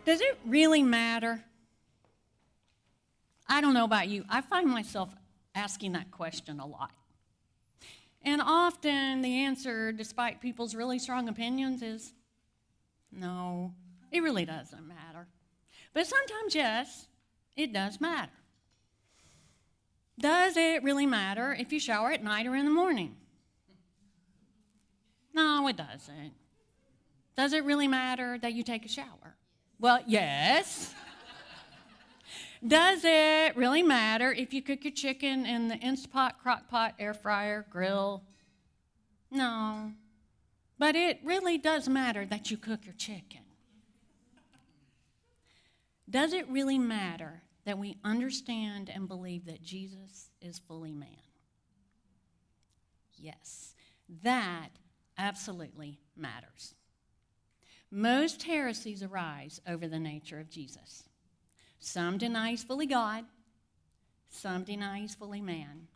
Does it really matter? I don't know about you. I find myself asking that question a lot. And often the answer, despite people's really strong opinions, is no, it really doesn't matter. But sometimes, yes, it does matter. Does it really matter if you shower at night or in the morning? No, it doesn't. Does it really matter that you take a shower? Well, yes. Does it really matter if you cook your chicken in the Instapot, Crock-Pot, air fryer, grill? No. But it really does matter that you cook your chicken. Does it really matter that we understand and believe that Jesus is fully man? Yes, that absolutely matters. Most heresies arise over the nature of Jesus. Some deny he's fully God. Some deny he's fully man.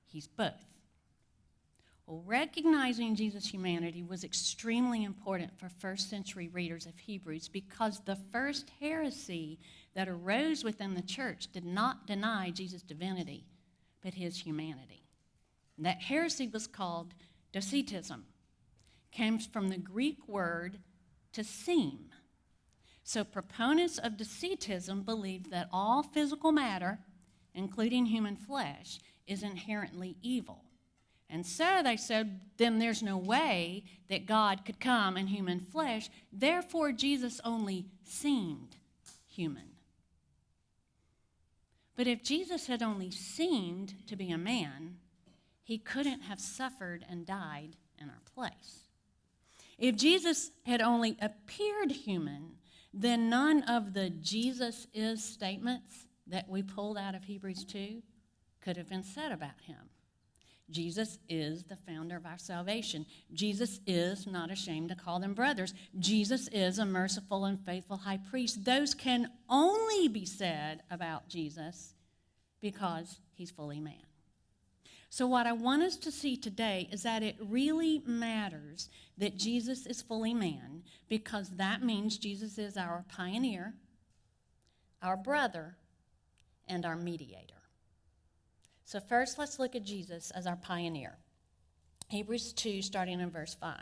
He's both. Well, recognizing Jesus' humanity was extremely important for first century readers of Hebrews because the first heresy that arose within the church did not deny Jesus' divinity, but his humanity. And that heresy was called Docetism. It came from the Greek word to seem. So proponents of Docetism believed that all physical matter, including human flesh, is inherently evil. And so they said, then there's no way that God could come in human flesh. Therefore, Jesus only seemed human. But if Jesus had only seemed to be a man, he couldn't have suffered and died in our place. If Jesus had only appeared human, then none of the Jesus is statements that we pulled out of Hebrews 2 could have been said about him. Jesus is the founder of our salvation. Jesus is not ashamed to call them brothers. Jesus is a merciful and faithful high priest. Those can only be said about Jesus because he's fully man. So what I want us to see today is that it really matters that Jesus is fully man because that means Jesus is our pioneer, our brother, and our mediator. So first, let's look at Jesus as our pioneer. Hebrews 2, starting in verse 5.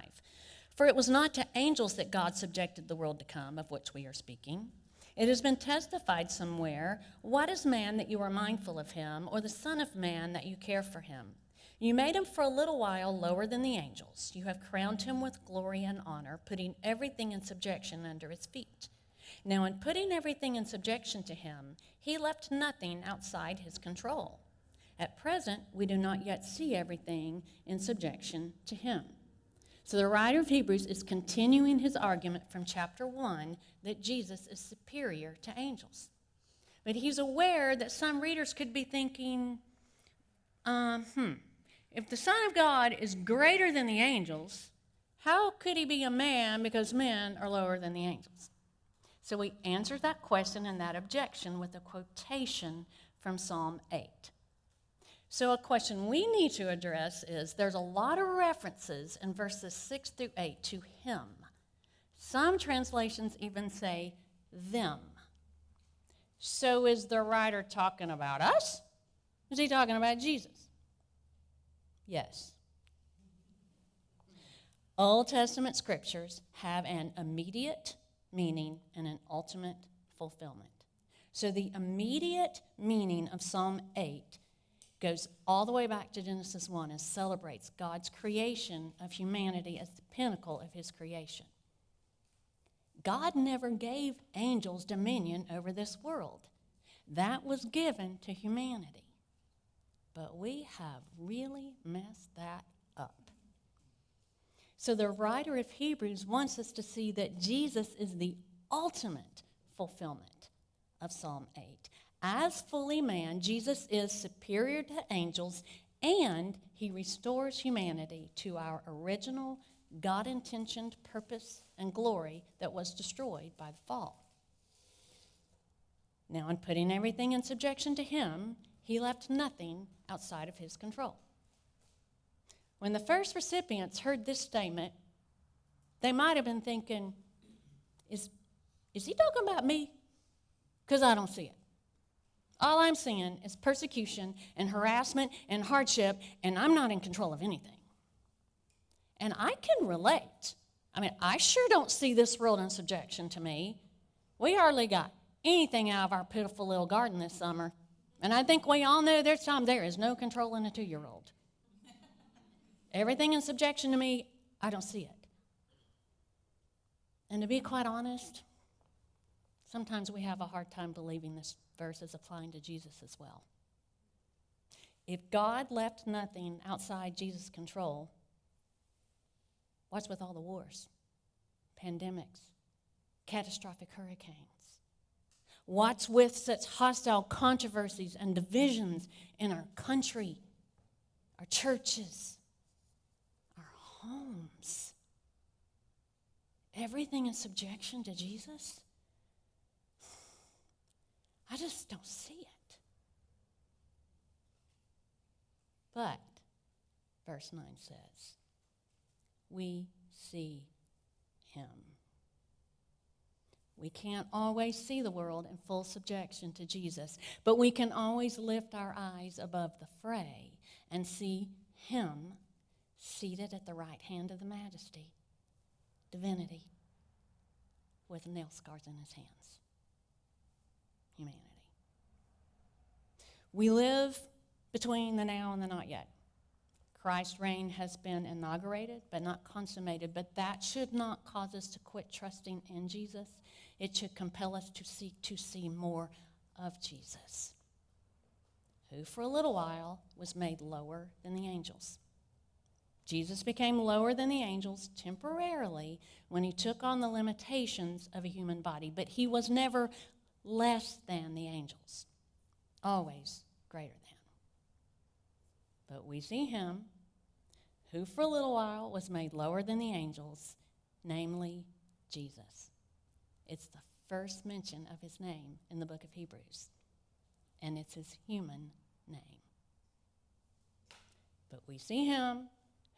For it was not to angels that God subjected the world to come, of which we are speaking. It has been testified somewhere, what is man that you are mindful of him, or the son of man that you care for him? You made him for a little while lower than the angels. You have crowned him with glory and honor, putting everything in subjection under his feet. Now in putting everything in subjection to him, he left nothing outside his control. At present, we do not yet see everything in subjection to him. So the writer of Hebrews is continuing his argument from chapter 1 that Jesus is superior to angels. But he's aware that some readers could be thinking, if the Son of God is greater than the angels, how could he be a man because men are lower than the angels? So he answers that question and that objection with a quotation from Psalm 8. So a question we need to address is there's a lot of references in verses 6 through 8 to him. Some translations even say them. So is the writer talking about us? Is he talking about Jesus? Yes. Old Testament scriptures have an immediate meaning and an ultimate fulfillment. So the immediate meaning of Psalm 8 goes all the way back to Genesis 1 and celebrates God's creation of humanity as the pinnacle of his creation. God never gave angels dominion over this world. That was given to humanity. But we have really messed that up. So the writer of Hebrews wants us to see that Jesus is the ultimate fulfillment of Psalm 8. As fully man, Jesus is superior to angels, and he restores humanity to our original God-intentioned purpose and glory that was destroyed by the fall. Now, in putting everything in subjection to him, he left nothing outside of his control. When the first recipients heard this statement, they might have been thinking, is is he talking about me? Because I don't see it. All I'm seeing is persecution and harassment and hardship, and I'm not in control of anything. And I can relate. I mean, I sure don't see this world in subjection to me. We hardly got anything out of our pitiful little garden this summer. And I think we all know there's time there is no controlling a 2-year-old. Everything in subjection to me, I don't see it. And to be quite honest, sometimes we have a hard time believing this verse is applying to Jesus as well. If God left nothing outside Jesus' control, what's with all the wars, pandemics, catastrophic hurricanes? What's with such hostile controversies and divisions in our country, our churches, our homes? Everything in subjection to Jesus? I just don't see it. But, verse 9 says, we see him. We can't always see the world in full subjection to Jesus, but we can always lift our eyes above the fray and see him seated at the right hand of the majesty, divinity, with nail scars in his hands. Humanity. We live between the now and the not yet. Christ's reign has been inaugurated, but not consummated. But that should not cause us to quit trusting in Jesus. It should compel us to seek to see more of Jesus, who for a little while was made lower than the angels. Jesus became lower than the angels temporarily when he took on the limitations of a human body, but he was never less than the angels, always greater than. But we see him, who for a little while was made lower than the angels, namely Jesus. It's the first mention of his name in the book of Hebrews, and it's his human name. But we see him,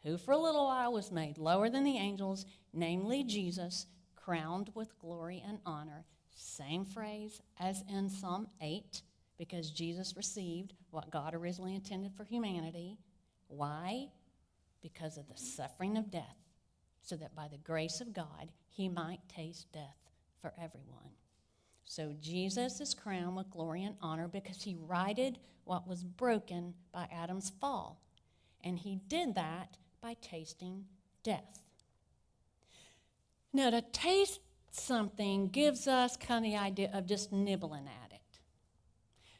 who for a little while was made lower than the angels, namely Jesus, crowned with glory and honor. Same phrase as in Psalm 8, because Jesus received what God originally intended for humanity. Why? Because of the suffering of death, so that by the grace of God, he might taste death for everyone. So Jesus is crowned with glory and honor because he righted what was broken by Adam's fall. And he did that by tasting death. Now, to taste something gives us kind of the idea of just nibbling at it.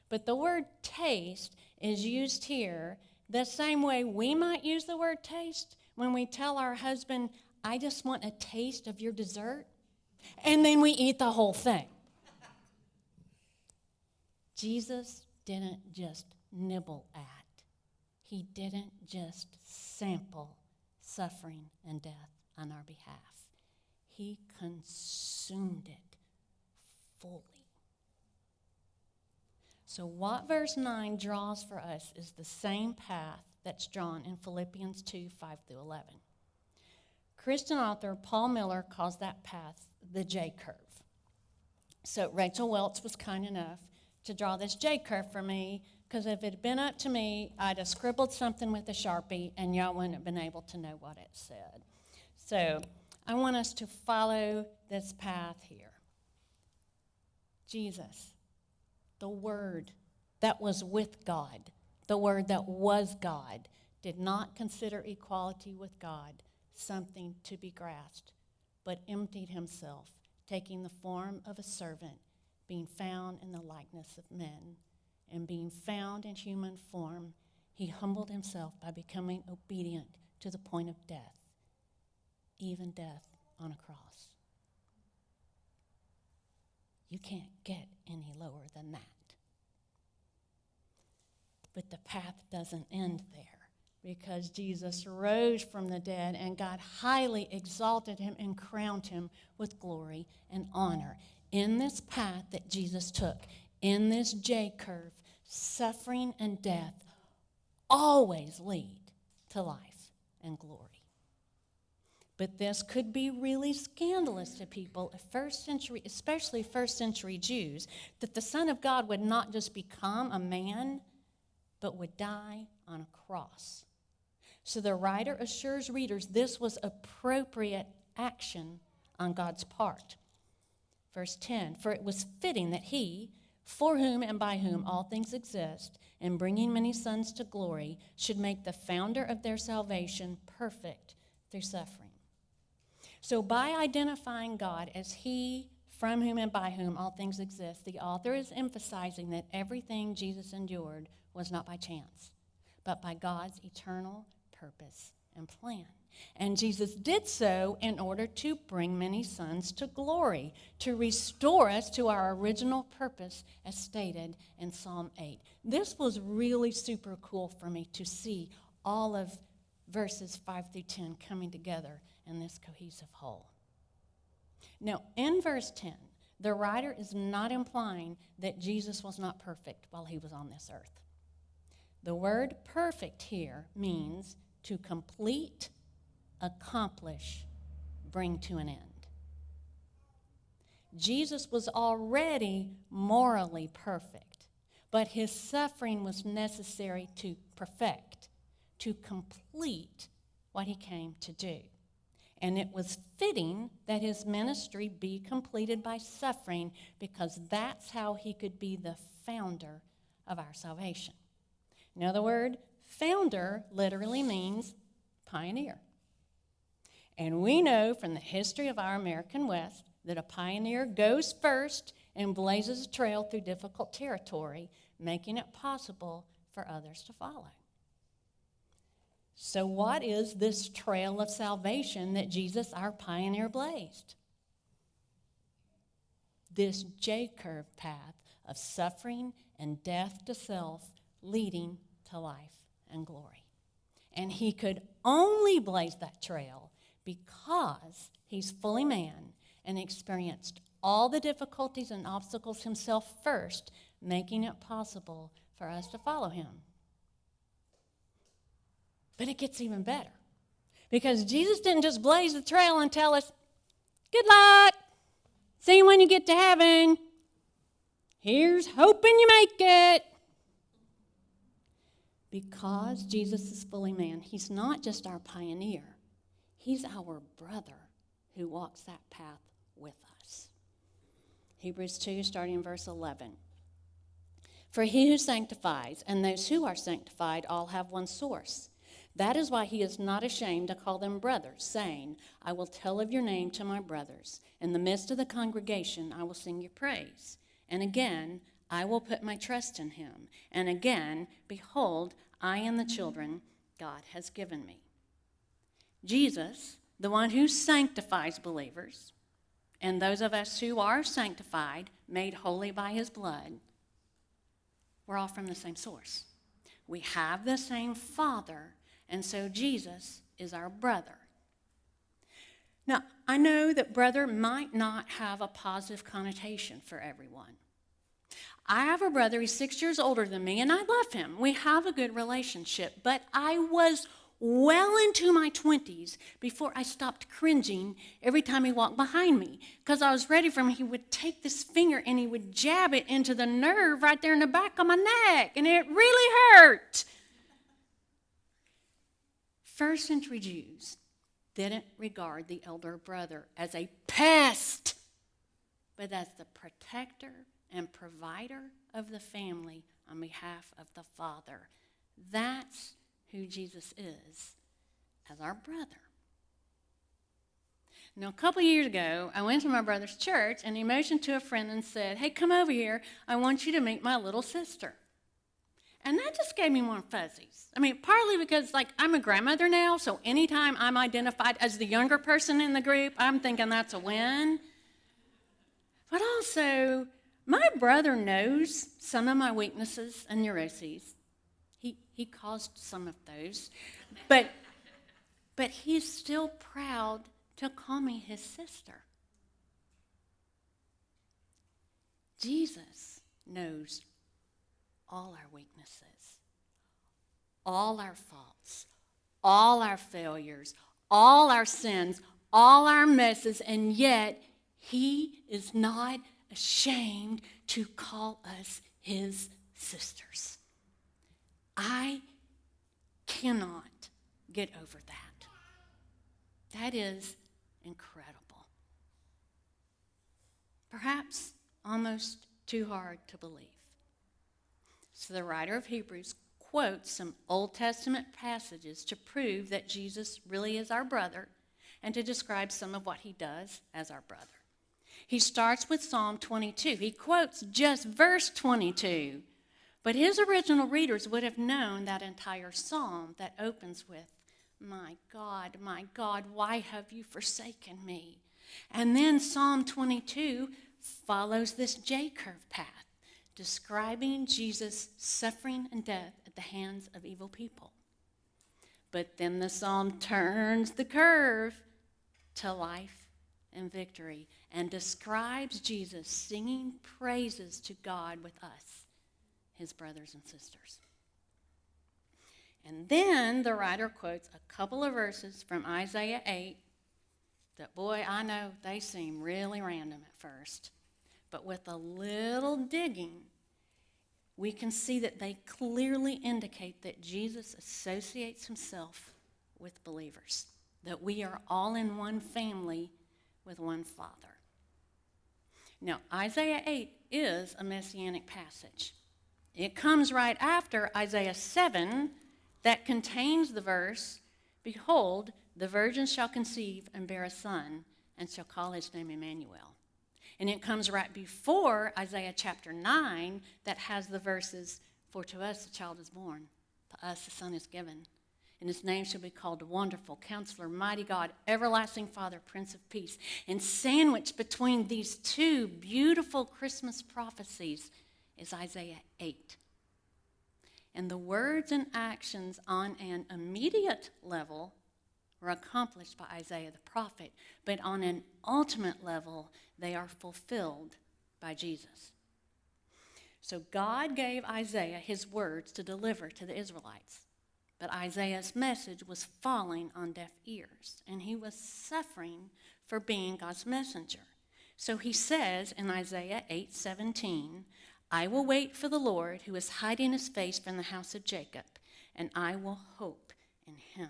But the word taste is used here the same way we might use the word taste when we tell our husband, I just want a taste of your dessert, and then we eat the whole thing. Jesus didn't just nibble at. He didn't just sample suffering and death on our behalf. He consumed it fully. So what verse 9 draws for us is the same path that's drawn in Philippians 2, 5 through 11. Christian author Paul Miller calls that path the J-curve. So Rachel Welch was kind enough to draw this J-curve for me, because if it had been up to me, I'd have scribbled something with a Sharpie, and y'all wouldn't have been able to know what it said. So I want us to follow this path here. Jesus, the Word that was with God, the Word that was God, did not consider equality with God something to be grasped, but emptied himself, taking the form of a servant, being found in the likeness of men, and being found in human form, he humbled himself by becoming obedient to the point of death, even death on a cross. You can't get any lower than that. But the path doesn't end there, because Jesus rose from the dead and God highly exalted him and crowned him with glory and honor. In this path that Jesus took, in this J-curve, suffering and death always lead to life and glory. But this could be really scandalous to people, especially first century Jews, that the Son of God would not just become a man, but would die on a cross. So the writer assures readers this was appropriate action on God's part. Verse 10, for it was fitting that he, for whom and by whom all things exist, and bringing many sons to glory, should make the founder of their salvation perfect through suffering. So by identifying God as he, from whom and by whom all things exist, the author is emphasizing that everything Jesus endured was not by chance, but by God's eternal purpose and plan. And Jesus did so in order to bring many sons to glory, to restore us to our original purpose as stated in Psalm 8. This was really super cool for me to see all of verses 5 through 10 coming together in this cohesive whole. Now, in verse 10, the writer is not implying that Jesus was not perfect while he was on this earth. The word perfect here means to complete, accomplish, bring to an end. Jesus was already morally perfect, but his suffering was necessary to perfect, to complete what he came to do. And it was fitting that his ministry be completed by suffering, because that's how he could be the founder of our salvation. Now, the word founder literally means pioneer. And we know from the history of our American West that a pioneer goes first and blazes a trail through difficult territory, making it possible for others to follow. So what is this trail of salvation that Jesus, our pioneer, blazed? This J-curve path of suffering and death to self, leading to life and glory. And he could only blaze that trail because he's fully man and experienced all the difficulties and obstacles himself first, making it possible for us to follow him. But it gets even better, because Jesus didn't just blaze the trail and tell us, good luck, see you when you get to heaven. Here's hoping you make it. Because Jesus is fully man, he's not just our pioneer. He's our brother who walks that path with us. Hebrews 2, starting in verse 11. For he who sanctifies and those who are sanctified all have one source. That is why he is not ashamed to call them brothers, saying, I will tell of your name to my brothers. In the midst of the congregation I will sing your praise. And again, I will put my trust in him. And again, behold, I and the children God has given me. Jesus, the one who sanctifies believers, and those of us who are sanctified, made holy by his blood, we're all from the same source. We have the same Father, and so Jesus is our brother. Now, I know that brother might not have a positive connotation for everyone. I have a brother, he's 6 years older than me, and I love him. We have a good relationship, but I was well into my 20s before I stopped cringing every time he walked behind me, because I was ready for him. He would take this finger and he would jab it into the nerve right there in the back of my neck, and it really hurt. First century Jews didn't regard the elder brother as a pest, but as the protector and provider of the family on behalf of the Father. That's who Jesus is as our brother. Now, a couple years ago, I went to my brother's church, and he motioned to a friend and said, hey, come over here. I want you to meet my little sister. And that just gave me warm fuzzies. I mean, partly because, I'm a grandmother now, so anytime I'm identified as the younger person in the group, I'm thinking that's a win. But also, my brother knows some of my weaknesses and neuroses. He caused some of those. But he's still proud to call me his sister. Jesus knows all our weaknesses, all our faults, all our failures, all our sins, all our messes, and yet he is not ashamed to call us his sisters. I cannot get over that. That is incredible. Perhaps almost too hard to believe. So the writer of Hebrews quotes some Old Testament passages to prove that Jesus really is our brother and to describe some of what he does as our brother. He starts with Psalm 22. He quotes just verse 22, but his original readers would have known that entire psalm that opens with, my God, why have you forsaken me? And then Psalm 22 follows this J-curve path, describing Jesus' suffering and death at the hands of evil people. But then the psalm turns the curve to life and victory and describes Jesus singing praises to God with us, his brothers and sisters. And then the writer quotes a couple of verses from Isaiah 8 that, boy, I know they seem really random at first, but with a little digging, we can see that they clearly indicate that Jesus associates himself with believers, that we are all in one family with one Father. Now, Isaiah 8 is a messianic passage. It comes right after Isaiah 7 that contains the verse, behold, the virgin shall conceive and bear a son, and shall call his name Emmanuel. And it comes right before Isaiah chapter 9 that has the verses, for to us a child is born, to us a son is given, and his name shall be called Wonderful, Counselor, Mighty God, Everlasting Father, Prince of Peace. And sandwiched between these two beautiful Christmas prophecies is Isaiah 8. And the words and actions on an immediate level were accomplished by Isaiah the prophet, but on an ultimate level, they are fulfilled by Jesus. So God gave Isaiah his words to deliver to the Israelites, but Isaiah's message was falling on deaf ears, and he was suffering for being God's messenger. So he says in Isaiah 8:17, I will wait for the Lord who is hiding his face from the house of Jacob, and I will hope in him.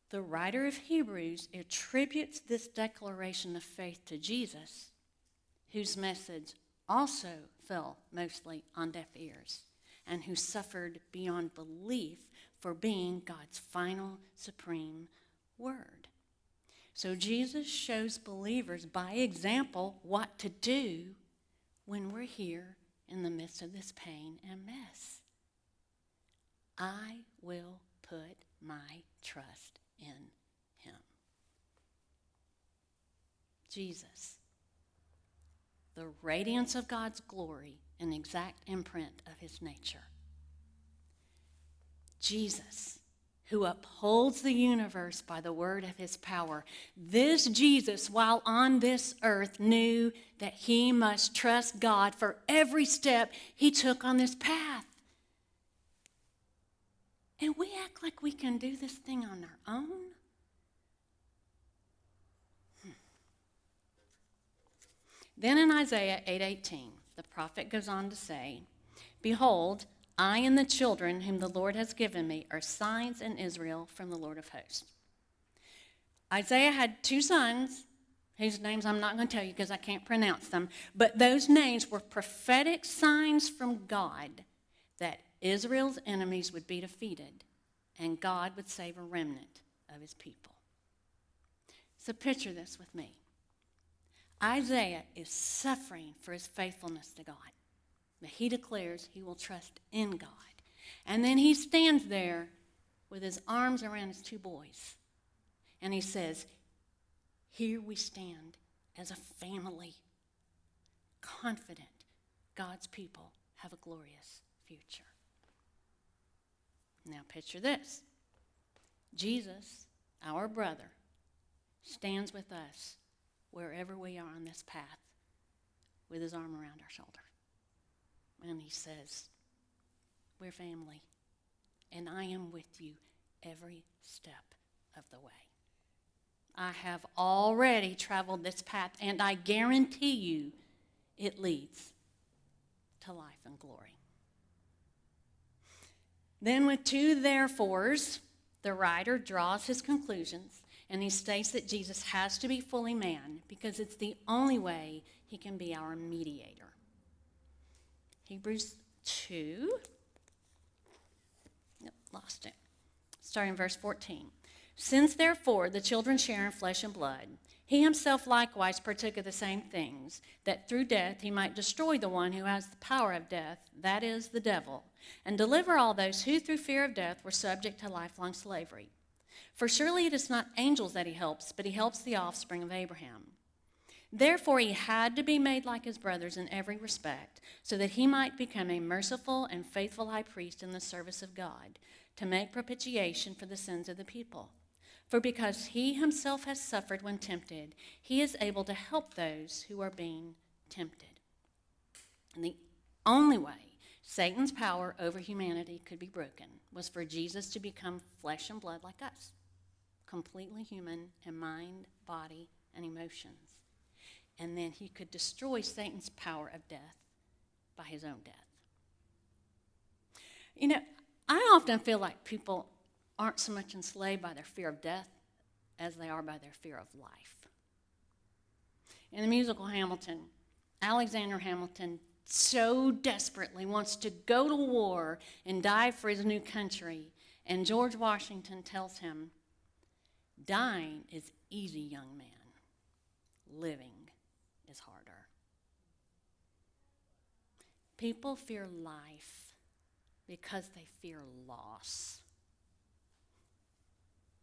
The writer of Hebrews attributes this declaration of faith to Jesus, whose message also fell mostly on deaf ears, and who suffered beyond belief for being God's final supreme word. So Jesus shows believers by example what to do when we're here in the midst of this pain and mess. I will put my trust in him. Jesus, the radiance of God's glory, an exact imprint of his nature. Jesus, who upholds the universe by the word of his power. This Jesus, while on this earth, knew that he must trust God for every step he took on this path. And we act like we can do this thing on our own. Then in Isaiah 8:18, the prophet goes on to say, behold, I and the children whom the Lord has given me are signs in Israel from the Lord of hosts. Isaiah had two sons, whose names I'm not going to tell you because I can't pronounce them, but those names were prophetic signs from God that Israel's enemies would be defeated and God would save a remnant of his people. So picture this with me. Isaiah is suffering for his faithfulness to God. But he declares he will trust in God. And then he stands there with his arms around his two boys. And he says, here we stand as a family, confident God's people have a glorious future. Now picture this. Jesus, our brother, stands with us wherever we are on this path with his arm around our shoulder. And he says, we're family, and I am with you every step of the way. I have already traveled this path, and I guarantee you it leads to life and glory. Then with two therefores, the writer draws his conclusions, and he states that Jesus has to be fully man because it's the only way he can be our mediator. Hebrews 2. Lost it. Starting in verse 14. Since therefore the children share in flesh and blood, he himself likewise partook of the same things, that through death he might destroy the one who has the power of death, that is, the devil, and deliver all those who through fear of death were subject to lifelong slavery. For surely it is not angels that he helps, but he helps the offspring of Abraham. Therefore he had to be made like his brothers in every respect, so that he might become a merciful and faithful high priest in the service of God, to make propitiation for the sins of the people. For because he himself has suffered when tempted, he is able to help those who are being tempted. And the only way Satan's power over humanity could be broken was for Jesus to become flesh and blood like us, completely human in mind, body, and emotions. And then he could destroy Satan's power of death by his own death. You know, I often feel like people aren't so much enslaved by their fear of death as they are by their fear of life. In the musical Hamilton, Alexander Hamilton so desperately wants to go to war and die for his new country, and George Washington tells him, dying is easy, young man. Living is harder. People fear life because they fear loss,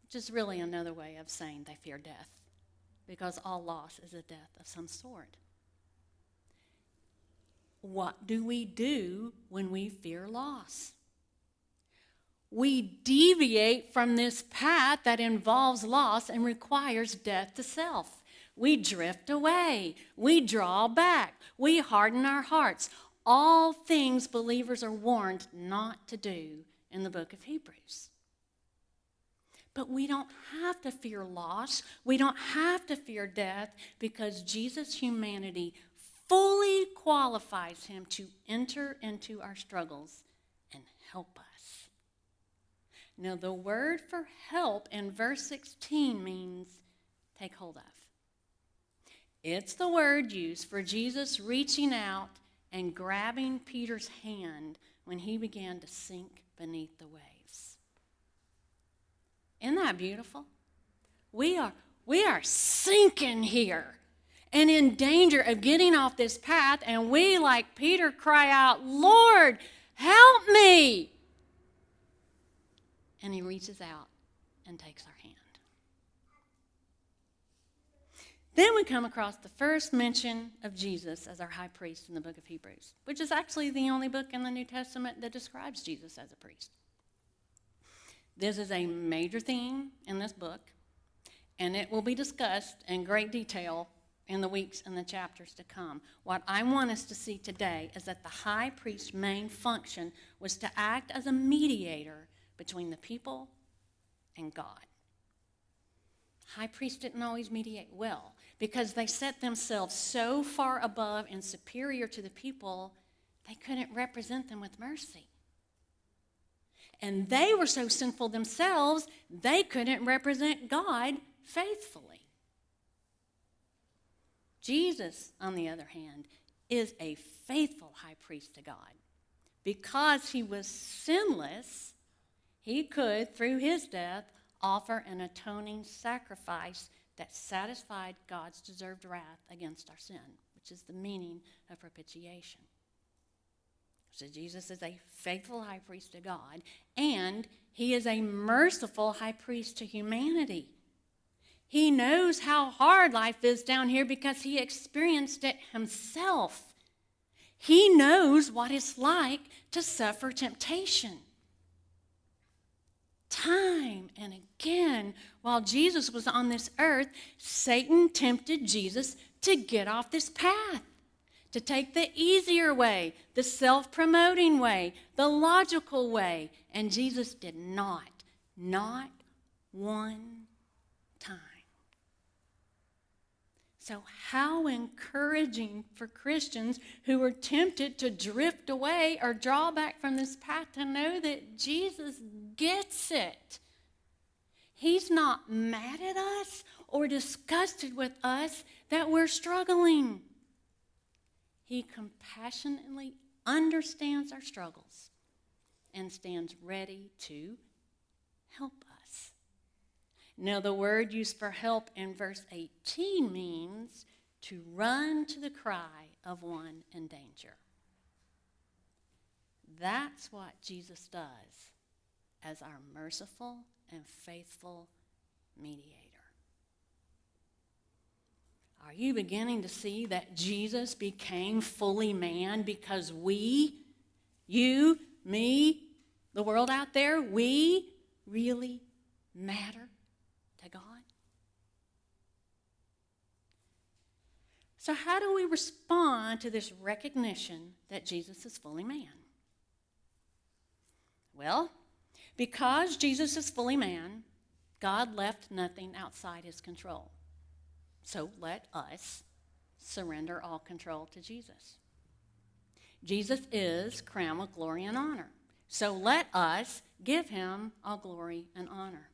which is really another way of saying they fear death, because all loss is a death of some sort. What do we do when we fear loss? We deviate from this path that involves loss and requires death to self. We drift away. We draw back. We harden our hearts. All things believers are warned not to do in the book of Hebrews. But we don't have to fear loss. We don't have to fear death because Jesus' humanity fully qualifies him to enter into our struggles and help us. Now, the word for help in verse 16 means take hold of. It's the word used for Jesus reaching out and grabbing Peter's hand when he began to sink beneath the waves. Isn't that beautiful? We are sinking here and in danger of getting off this path, and we, like Peter, cry out, Lord, help me! And he reaches out and takes our hand. Then we come across the first mention of Jesus as our high priest in the book of Hebrews, which is actually the only book in the New Testament that describes Jesus as a priest. This is a major theme in this book, and it will be discussed in great detail in the weeks and the chapters to come. What I want us to see today is that the high priest's main function was to act as a mediator between the people and God. High priests didn't always mediate well because they set themselves so far above and superior to the people, they couldn't represent them with mercy. And they were so sinful themselves, they couldn't represent God faithfully. Jesus, on the other hand, is a faithful high priest to God. Because he was sinless, he could, through his death, offer an atoning sacrifice that satisfied God's deserved wrath against our sin, which is the meaning of propitiation. So Jesus is a faithful high priest to God, and he is a merciful high priest to humanity. He knows how hard life is down here because he experienced it himself. He knows what it's like to suffer temptation. Time and again, while Jesus was on this earth, Satan tempted Jesus to get off this path, to take the easier way, the self-promoting way, the logical way. And Jesus did not one time. So how encouraging for Christians who are tempted to drift away or draw back from this path to know that Jesus gets it. He's not mad at us or disgusted with us that we're struggling. He compassionately understands our struggles and stands ready to help us. Now, the word used for help in verse 18 means to run to the cry of one in danger. That's what Jesus does as our merciful and faithful mediator. Are you beginning to see that Jesus became fully man because we, you, me, the world out there, we really matter to God? So how do we respond to this recognition that Jesus is fully man? Well, because Jesus is fully man, God left nothing outside his control. So let us surrender all control to Jesus. Jesus is crown with glory and honor. So let us give him all glory and honor.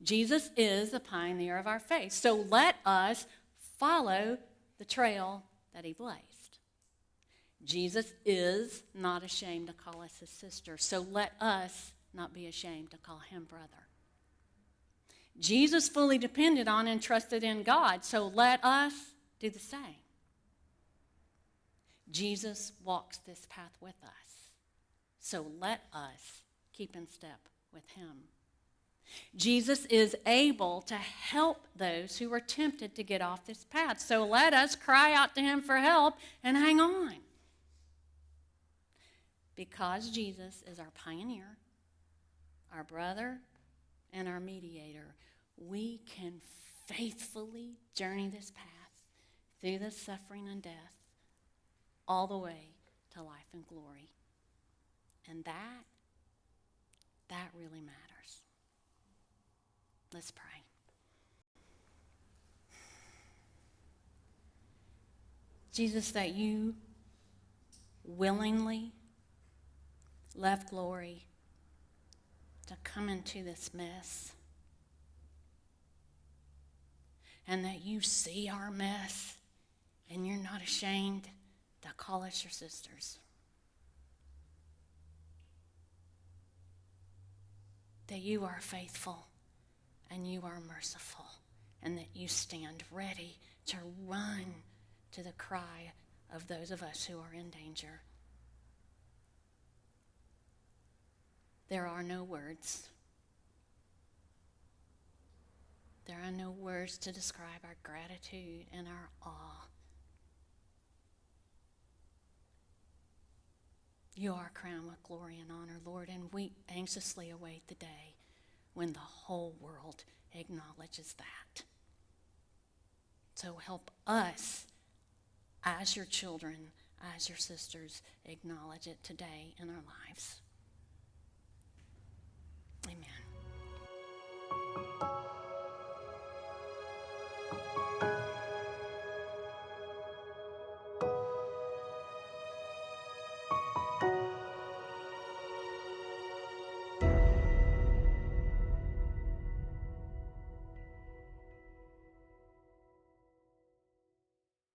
Jesus is the pioneer of our faith. So let us follow the trail that he blazed. Jesus is not ashamed to call us his sister. So let us not be ashamed to call him brother. Jesus fully depended on and trusted in God, so let us do the same. Jesus walks this path with us, so let us keep in step with him. Jesus is able to help those who are tempted to get off this path, so let us cry out to him for help and hang on. Because Jesus is our pioneer, our brother, and our mediator, we can faithfully journey this path through the suffering and death all the way to life and glory. And that really matters. Let's pray. Jesus, that you willingly left glory to come into this mess. And that you see our mess and you're not ashamed to call us your sisters. That you are faithful and you are merciful and that you stand ready to run to the cry of those of us who are in danger. There are no words. There are no words to describe our gratitude and our awe. You are crowned with glory and honor, Lord, and we anxiously await the day when the whole world acknowledges that. So help us, as your children, as your sisters, acknowledge it today in our lives. Amen.